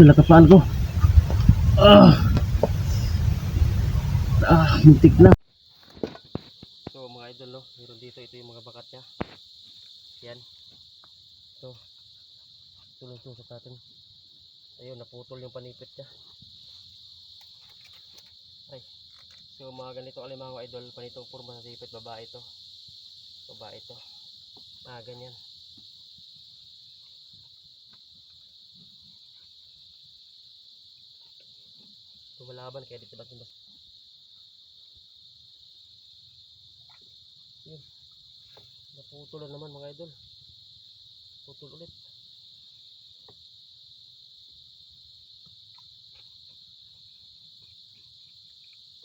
Sila kapaan ko. Ah, muntik na. So mga idol, no, meron dito, ito yung mga bakat niya. Yan. So, tulusok natin. Ayun, naputol yung panipit niya. Ay. So mga ganito alimango idol, panitong purma sa sipit, babae ito. Babae ito. Ganyan. Lumalaban kaya dito ba't bas. Yun. Naputol na naman mga idol. Putol ulit.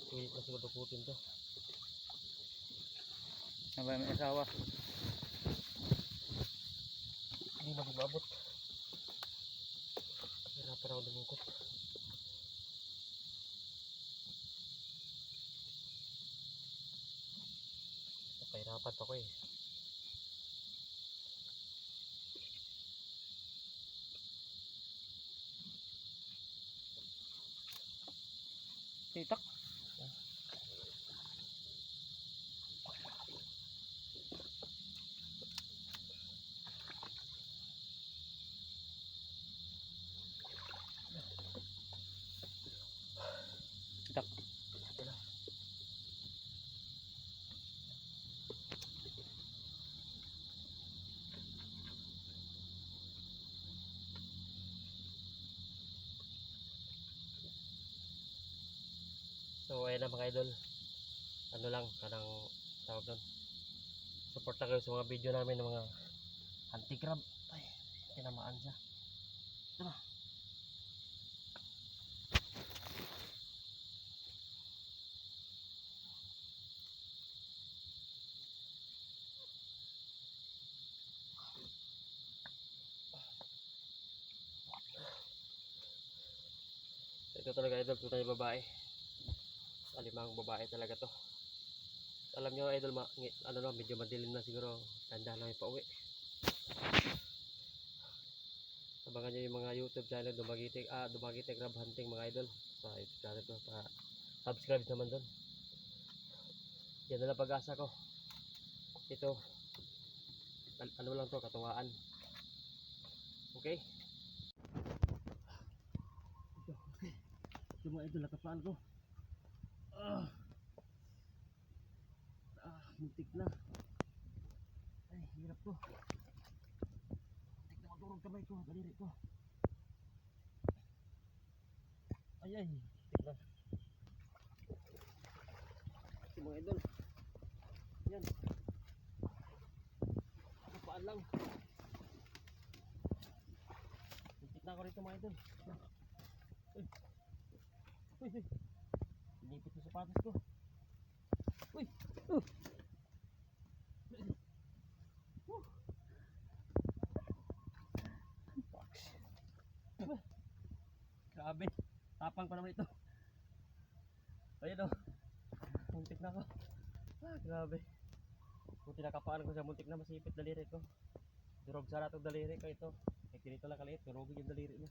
Sulit na siguro putin to. Sabay may asawa. Hindi na bumabot. Hirapan ako lumungkot. Napahirapan pa ko eh. Titak. Titak. So ayan na mga idol. Ano lang, kanang tawag doon. Support na kayo sa mga video namin ng mga anti-crab. Ay, tinamaan siya. Ito. Ito talaga idol, tunay na babae. Alimang babae talaga to. Alam nyo idol, ano na, medyo madilim na siguro. Tanda na yung pauwi. Abangan nyo yung mga YouTube channel, Dumaguete Crab Hunting mga idol. Sa YouTube channel ko, subscribe naman doon. Yan na lang pag-asa ko. Ito, ano lang to, katuwaan. Okay? Ito mga idol, nakapaan ko. Muntik na. Ay, hirap to. Muntik na maturog kamay ko, daliri ko. Ay, muntik na. Ito mga idol. Yan. Nakapaan lang. Muntik na ako rito mga idol. Uy. Uy, uy. Pinipit yung sapatos ko. Uy. Grabe. Tapang pa naman ito. Ayun o. Muntik na ako. Grabe. Kung tinakapaan ko siya, muntik na masipit daliri ko. Durog sana itong daliri ko ito. Ganito lang kaliit. Durogin yung daliri mo.